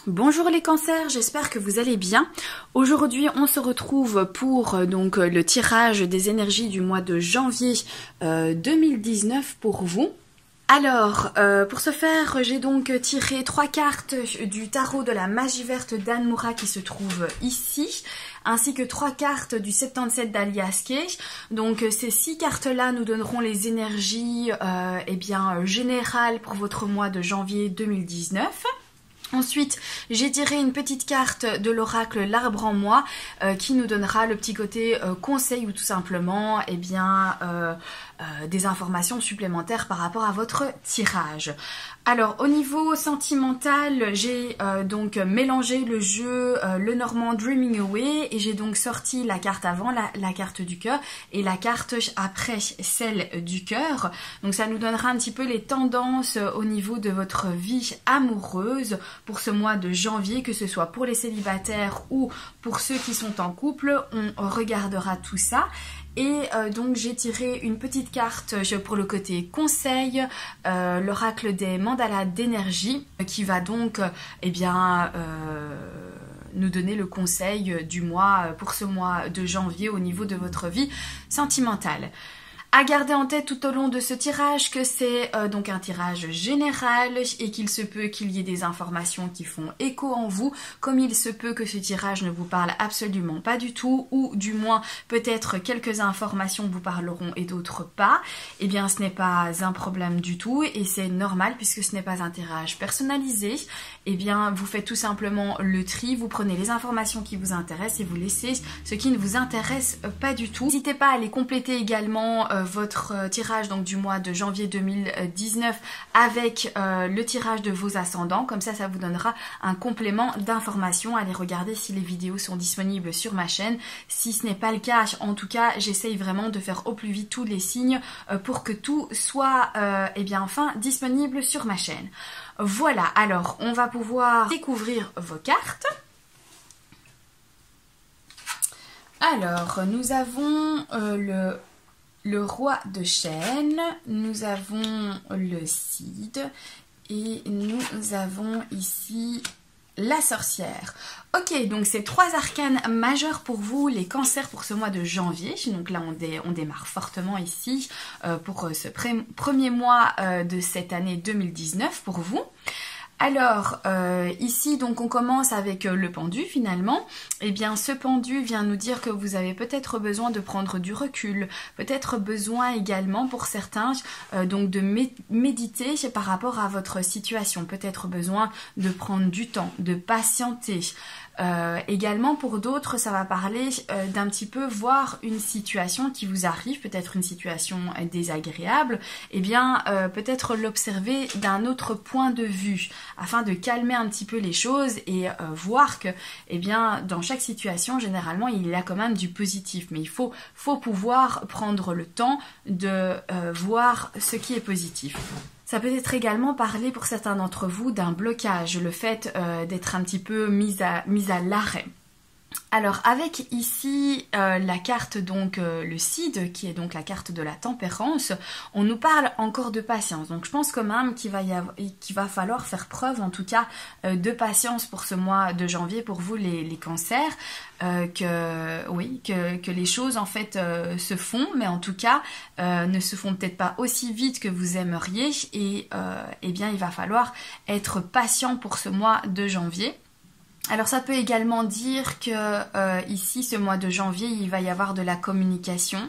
Bonjour les cancers, j'espère que vous allez bien. Aujourd'hui on se retrouve pour donc le tirage des énergies du mois de janvier 2019 pour vous. Alors, pour ce faire, j'ai donc tiré 3 cartes du tarot de la magie verte d'Anne Moura qui se trouve ici, ainsi que 3 cartes du 77 d'Alias Kay. Donc ces 6 cartes-là nous donneront les énergies générales pour votre mois de janvier 2019. Ensuite, j'ai tiré une petite carte de l'oracle L'Arbre en Moi qui nous donnera le petit côté conseil ou tout simplement des informations supplémentaires par rapport à votre tirage. Alors au niveau sentimental, j'ai donc mélangé le jeu Lenormand Dreaming Away et j'ai donc sorti la carte avant, la carte du cœur et la carte après celle du cœur. Donc ça nous donnera un petit peu les tendances au niveau de votre vie amoureuse pour ce mois de janvier, que ce soit pour les célibataires ou pour ceux qui sont en couple. On regardera tout ça. Et donc j'ai tiré une petite carte pour le côté conseil, l'oracle des mandalas d'énergie qui va donc nous donner le conseil du mois pour ce mois de janvier au niveau de votre vie sentimentale. À garder en tête tout au long de ce tirage que c'est donc un tirage général et qu'il se peut qu'il y ait des informations qui font écho en vous, comme il se peut que ce tirage ne vous parle absolument pas du tout, ou du moins peut-être quelques informations vous parleront et d'autres pas. Eh bien ce n'est pas un problème du tout et c'est normal puisque ce n'est pas un tirage personnalisé. Eh bien vous faites tout simplement le tri, vous prenez les informations qui vous intéressent et vous laissez ce qui ne vous intéresse pas du tout. N'hésitez pas à les compléter également votre tirage donc du mois de janvier 2019 avec le tirage de vos ascendants, comme ça vous donnera un complément d'informations. Allez regarder si les vidéos sont disponibles sur ma chaîne. Si ce n'est pas le cas, en tout cas j'essaye vraiment de faire au plus vite tous les signes pour que tout soit enfin disponible sur ma chaîne. Voilà, alors on va pouvoir découvrir vos cartes. Alors nous avons le roi de chêne, nous avons le cid et nous avons ici la sorcière. Ok, donc c'est 3 arcanes majeurs pour vous, les cancers, pour ce mois de janvier. Donc là, on démarre fortement ici pour ce premier mois de cette année 2019 pour vous. Alors, ici, donc on commence avec le pendu finalement. Eh bien, ce pendu vient nous dire que vous avez peut-être besoin de prendre du recul, peut-être besoin également pour certains donc de méditer par rapport à votre situation, peut-être besoin de prendre du temps, de patienter. Également pour d'autres ça va parler d'un petit peu voir une situation qui vous arrive, peut-être une situation désagréable, et bien peut-être l'observer d'un autre point de vue afin de calmer un petit peu les choses et voir que dans chaque situation généralement il y a quand même du positif, mais il faut pouvoir prendre le temps de voir ce qui est positif. Ça peut être également parler pour certains d'entre vous d'un blocage, le fait d'être un petit peu mis à l'arrêt. Alors avec ici la carte donc le cid qui est donc la carte de la tempérance, on nous parle encore de patience. Donc je pense quand même qu'il va falloir faire preuve en tout cas de patience pour ce mois de janvier pour vous les cancers. Que les choses en fait se font, mais en tout cas ne se font peut-être pas aussi vite que vous aimeriez et il va falloir être patient pour ce mois de janvier. Alors ça peut également dire que ici, ce mois de janvier, il va y avoir de la communication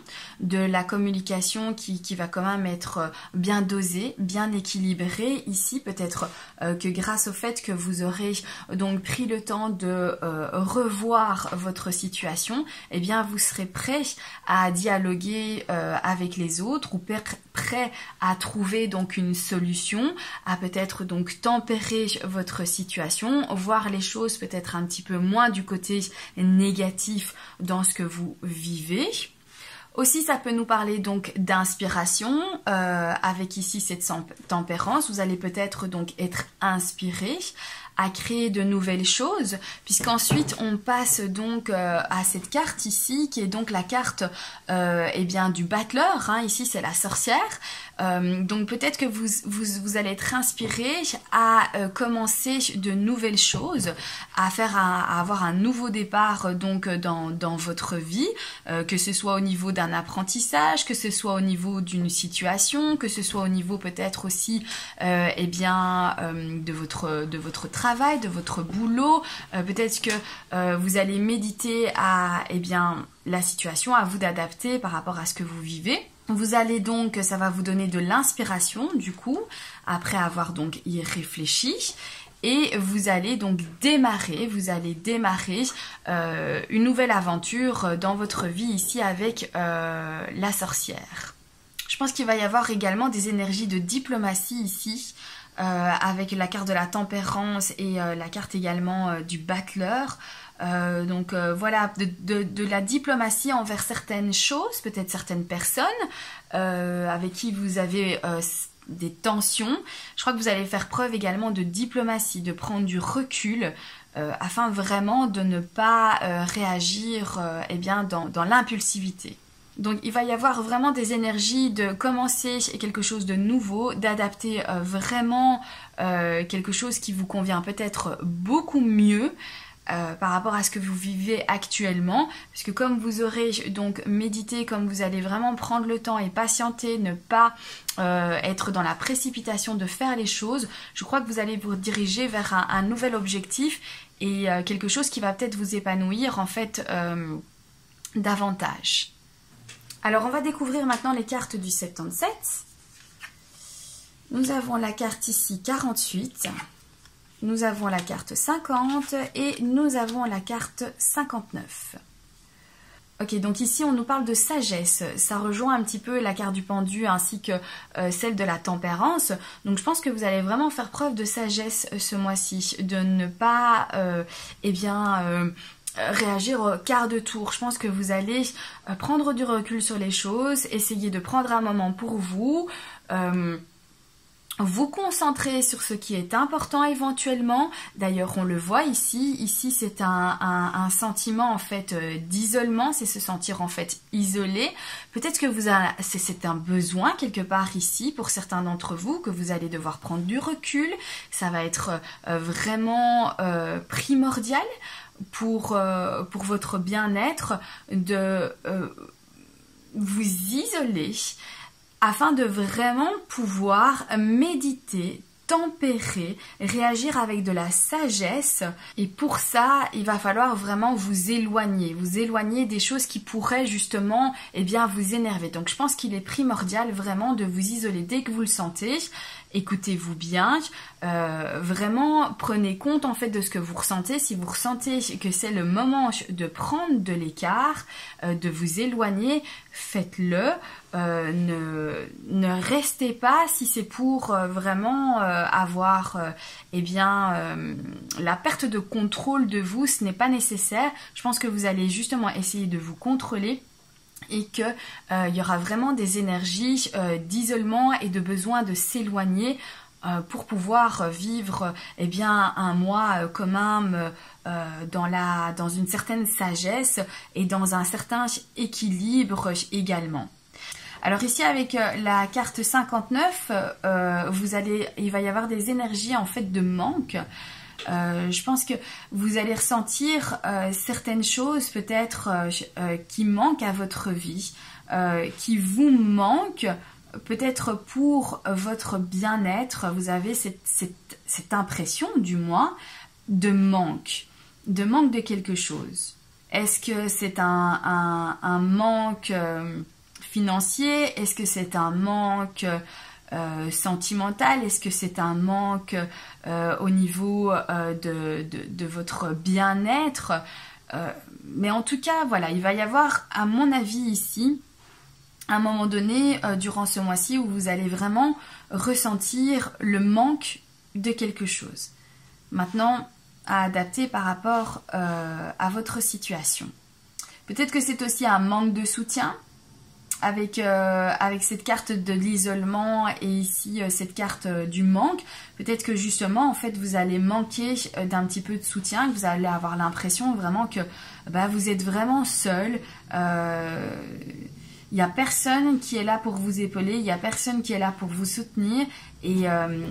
qui va quand même être bien dosée, bien équilibrée. Ici, peut-être que grâce au fait que vous aurez donc pris le temps de revoir votre situation, eh bien vous serez prêt à dialoguer avec les autres ou prêt à trouver donc une solution, à peut-être donc tempérer votre situation, voir les choses peut-être un petit peu moins du côté négatif dans ce que vous vivez. Aussi, ça peut nous parler donc d'inspiration, avec ici cette tempérance. Vous allez peut-être donc être inspiré à créer de nouvelles choses, puisqu'ensuite on passe donc à cette carte ici, qui est donc la carte eh bien, du battleur, hein. Ici c'est la sorcière. Donc peut-être que vous allez être inspiré à commencer de nouvelles choses, à avoir un nouveau départ donc dans votre vie, que ce soit au niveau d'un apprentissage, que ce soit au niveau d'une situation, que ce soit au niveau peut-être aussi eh bien, de votre travail, de votre boulot. Peut-être que vous allez méditer à eh bien, la situation, à vous d'adapter par rapport à ce que vous vivez. Vous allez donc, ça va vous donner de l'inspiration du coup, après avoir donc y réfléchi. Et vous allez donc démarrer une nouvelle aventure dans votre vie ici avec la sorcière. Je pense qu'il va y avoir également des énergies de diplomatie ici, avec la carte de la tempérance et la carte également du battleur. Donc voilà, de la diplomatie envers certaines choses, peut-être certaines personnes avec qui vous avez des tensions. Je crois que vous allez faire preuve également de diplomatie, de prendre du recul afin vraiment de ne pas réagir eh bien, dans l'impulsivité. Donc il va y avoir vraiment des énergies de commencer quelque chose de nouveau, d'adapter vraiment quelque chose qui vous convient peut-être beaucoup mieux par rapport à ce que vous vivez actuellement, parce que comme vous aurez donc médité, comme vous allez vraiment prendre le temps et patienter, ne pas être dans la précipitation de faire les choses, je crois que vous allez vous diriger vers un nouvel objectif et quelque chose qui va peut-être vous épanouir en fait davantage. Alors on va découvrir maintenant les cartes du 77. Nous avons la carte ici 48. Nous avons la carte 50 et nous avons la carte 59. Ok, donc ici on nous parle de sagesse. Ça rejoint un petit peu la carte du pendu ainsi que celle de la tempérance. Donc je pense que vous allez vraiment faire preuve de sagesse ce mois-ci, de ne pas réagir au quart de tour. Je pense que vous allez prendre du recul sur les choses, essayer de prendre un moment pour vous, vous concentrer sur ce qui est important éventuellement. D'ailleurs, on le voit ici. Ici, c'est un sentiment en fait d'isolement. C'est se sentir en fait isolé. Peut-être que c'est un besoin quelque part ici pour certains d'entre vous que vous allez devoir prendre du recul. Ça va être vraiment primordial pour votre bien-être de vous isoler afin de vraiment pouvoir méditer, tempérer, réagir avec de la sagesse. Et pour ça, il va falloir vraiment vous éloigner des choses qui pourraient justement vous énerver. Donc je pense qu'il est primordial vraiment de vous isoler dès que vous le sentez. Écoutez-vous bien, vraiment prenez compte en fait de ce que vous ressentez. Si vous ressentez que c'est le moment de prendre de l'écart, de vous éloigner, faites-le. Ne restez pas si c'est pour vraiment avoir la perte de contrôle de vous, ce n'est pas nécessaire. Je pense que vous allez justement essayer de vous contrôler et qu'il y aura vraiment des énergies d'isolement et de besoin de s'éloigner pour pouvoir vivre un mois commun dans une certaine sagesse et dans un certain équilibre également. Alors ici avec la carte 59, il va y avoir des énergies en fait de manque. Je pense que vous allez ressentir certaines choses peut-être qui manquent à votre vie, qui vous manquent peut-être pour votre bien-être. Vous avez cette impression du moins de manque de quelque chose. Est-ce que c'est un manque financier? Est-ce que c'est un manque sentimental? Est-ce que c'est un manque au niveau de votre bien-être? Mais en tout cas, voilà, il va y avoir, à mon avis ici, un moment donné durant ce mois-ci où vous allez vraiment ressentir le manque de quelque chose. Maintenant, à adapter par rapport à votre situation. Peut-être que c'est aussi un manque de soutien. avec cette carte de l'isolement et ici cette carte du manque, peut-être que justement en fait vous allez manquer d'un petit peu de soutien, que vous allez avoir l'impression vraiment que vous êtes vraiment seul. Il n'y a personne qui est là pour vous épauler, il n'y a personne qui est là pour vous soutenir et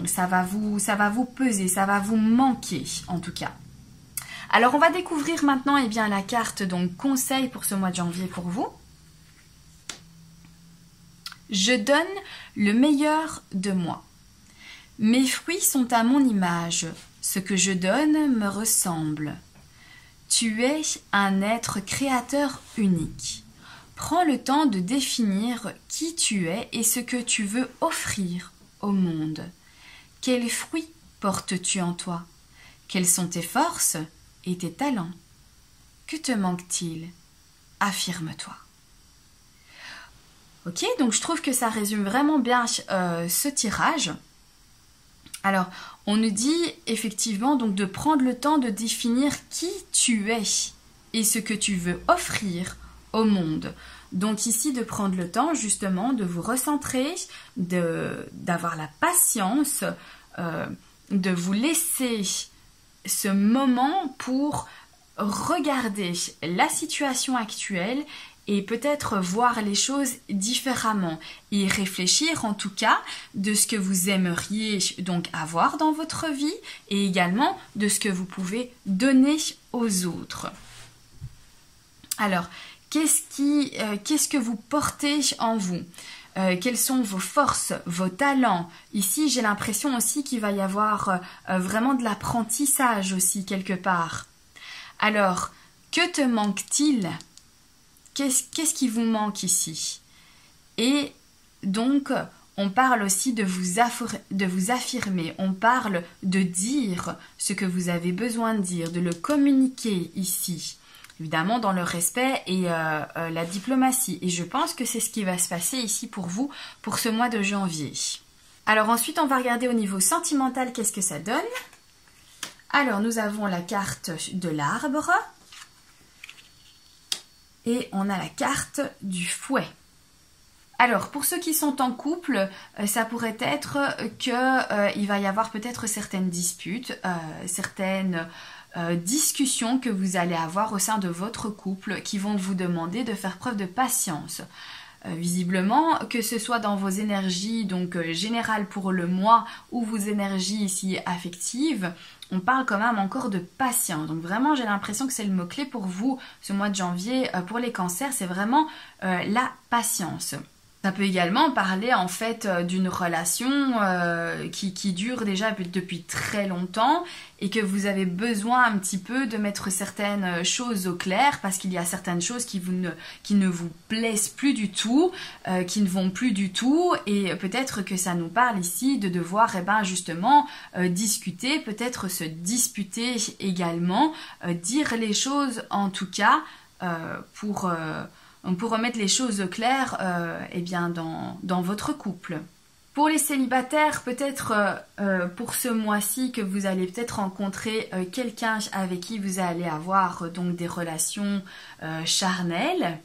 ça va vous peser, ça va vous manquer en tout cas. Alors on va découvrir maintenant la carte donc conseil pour ce mois de janvier pour vous. Je donne le meilleur de moi. Mes fruits sont à mon image. Ce que je donne me ressemble. Tu es un être créateur unique. Prends le temps de définir qui tu es et ce que tu veux offrir au monde. Quels fruits portes-tu en toi? Quelles sont tes forces et tes talents? Que te manque-t-il? Affirme-toi. Ok, donc je trouve que ça résume vraiment bien ce tirage. Alors, on nous dit effectivement donc de prendre le temps de définir qui tu es et ce que tu veux offrir au monde. Donc ici, de prendre le temps justement de vous recentrer, d'avoir la patience, de vous laisser ce moment pour regarder la situation actuelle et peut-être voir les choses différemment et réfléchir en tout cas de ce que vous aimeriez donc avoir dans votre vie et également de ce que vous pouvez donner aux autres. Alors, qu'est-ce que vous portez en vous? Quelles sont vos forces, vos talents? Ici, j'ai l'impression aussi qu'il va y avoir vraiment de l'apprentissage aussi quelque part. Alors, que te manque-t-il? Qu'est-ce qui vous manque ici? Et donc, on parle aussi de vous affirmer, on parle de dire ce que vous avez besoin de dire, de le communiquer ici. Évidemment, dans le respect et la diplomatie. Et je pense que c'est ce qui va se passer ici pour vous, pour ce mois de janvier. Alors ensuite, on va regarder au niveau sentimental, qu'est-ce que ça donne? Alors, nous avons la carte de l'arbre. Et on a la carte du fouet. Alors, pour ceux qui sont en couple, ça pourrait être qu'il va y avoir peut-être certaines disputes, certaines discussions que vous allez avoir au sein de votre couple qui vont vous demander de faire preuve de patience. Visiblement, que ce soit dans vos énergies donc générales pour le mois ou vos énergies ici affectives, on parle quand même encore de patience. Donc vraiment, j'ai l'impression que c'est le mot-clé pour vous ce mois de janvier. Pour les cancers, c'est vraiment la patience. Ça peut également parler en fait d'une relation qui dure déjà depuis très longtemps et que vous avez besoin un petit peu de mettre certaines choses au clair parce qu'il y a certaines choses qui ne vous plaisent plus du tout, qui ne vont plus du tout et peut-être que ça nous parle ici de devoir justement discuter, peut-être se disputer également, dire les choses en tout cas pour remettre les choses au clair dans votre couple. Pour les célibataires, peut-être pour ce mois-ci que vous allez peut-être rencontrer quelqu'un avec qui vous allez avoir donc des relations charnelles.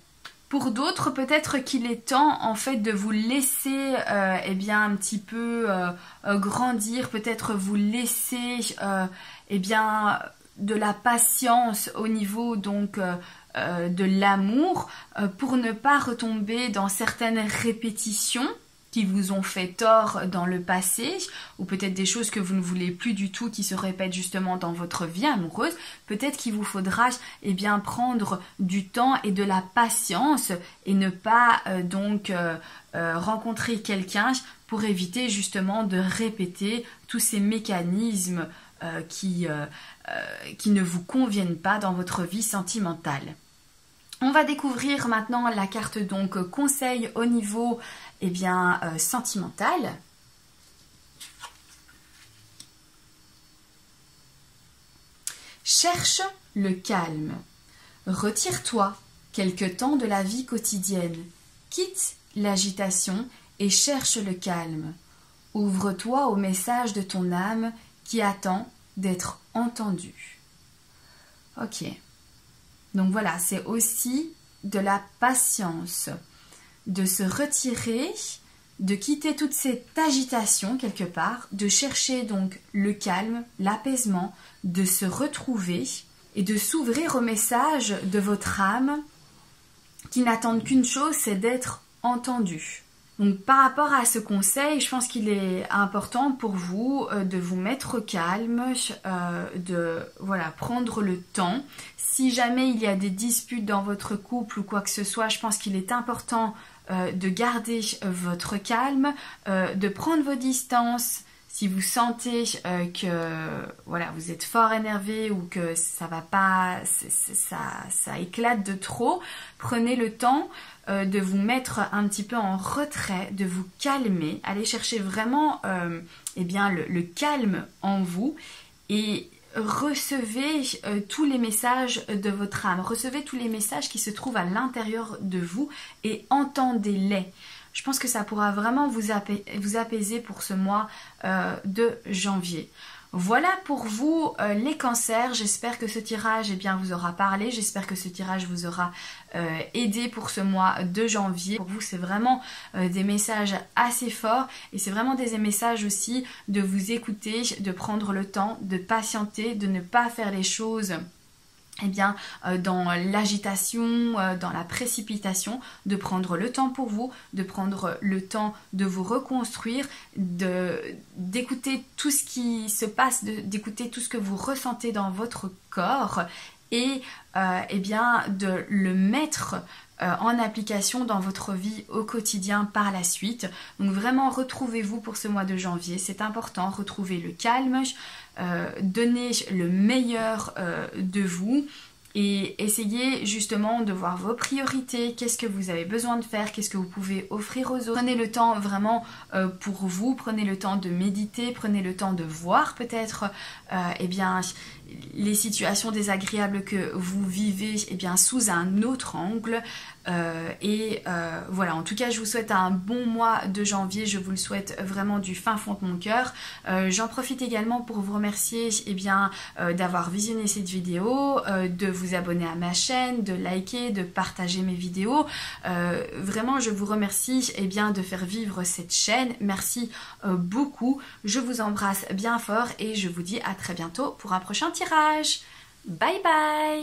Pour d'autres, peut-être qu'il est temps en fait de vous laisser un petit peu grandir, peut-être vous laisser de la patience au niveau donc de l'amour pour ne pas retomber dans certaines répétitions qui vous ont fait tort dans le passé ou peut-être des choses que vous ne voulez plus du tout qui se répètent justement dans votre vie amoureuse. Peut-être qu'il vous faudra prendre du temps et de la patience et ne pas rencontrer quelqu'un pour éviter justement de répéter tous ces mécanismes qui ne vous conviennent pas dans votre vie sentimentale. On va découvrir maintenant la carte donc conseil au niveau sentimental. Cherche le calme. Retire-toi quelque temps de la vie quotidienne. Quitte l'agitation et cherche le calme. Ouvre-toi au message de ton âme qui attend d'être entendu. Ok. Donc voilà, c'est aussi de la patience. de se retirer, de quitter toute cette agitation quelque part, de chercher donc le calme, l'apaisement, de se retrouver et de s'ouvrir au message de votre âme qui n'attendent qu'une chose, c'est d'être entendu. Donc par rapport à ce conseil, je pense qu'il est important pour vous de vous mettre au calme, de prendre le temps. Si jamais il y a des disputes dans votre couple ou quoi que ce soit, je pense qu'il est important de garder votre calme, de prendre vos distances. Si vous sentez que vous êtes fort énervé ou que ça va pas, ça éclate de trop, prenez le temps de vous mettre un petit peu en retrait, de vous calmer, allez chercher vraiment le calme en vous et recevez tous les messages de votre âme, recevez tous les messages qui se trouvent à l'intérieur de vous et entendez-les. Je pense que ça pourra vraiment vous apaiser pour ce mois de janvier. Voilà pour vous les cancers. J'espère que ce tirage vous aura parlé. J'espère que ce tirage vous aura aidé pour ce mois de janvier. Pour vous, c'est vraiment des messages assez forts. Et c'est vraiment des messages aussi de vous écouter, de prendre le temps, de patienter, de ne pas faire les choses dans l'agitation, dans la précipitation, de prendre le temps pour vous, de prendre le temps de vous reconstruire, d'écouter tout ce qui se passe, d'écouter tout ce que vous ressentez dans votre corps et de le mettre en application dans votre vie au quotidien par la suite. Donc vraiment retrouvez-vous pour ce mois de janvier, c'est important, retrouvez le calme, donnez le meilleur de vous et essayez justement de voir vos priorités, qu'est-ce que vous avez besoin de faire, qu'est-ce que vous pouvez offrir aux autres. Prenez le temps vraiment pour vous, prenez le temps de méditer, prenez le temps de voir peut-être les situations désagréables que vous vivez sous un autre angle. En tout cas je vous souhaite un bon mois de janvier, je vous le souhaite vraiment du fin fond de mon cœur. J'en profite également pour vous remercier d'avoir visionné cette vidéo, de vous abonner à ma chaîne, de liker, de partager mes vidéos. Vraiment je vous remercie de faire vivre cette chaîne, merci beaucoup, je vous embrasse bien fort et je vous dis à très bientôt pour un prochain tirage. Bye bye.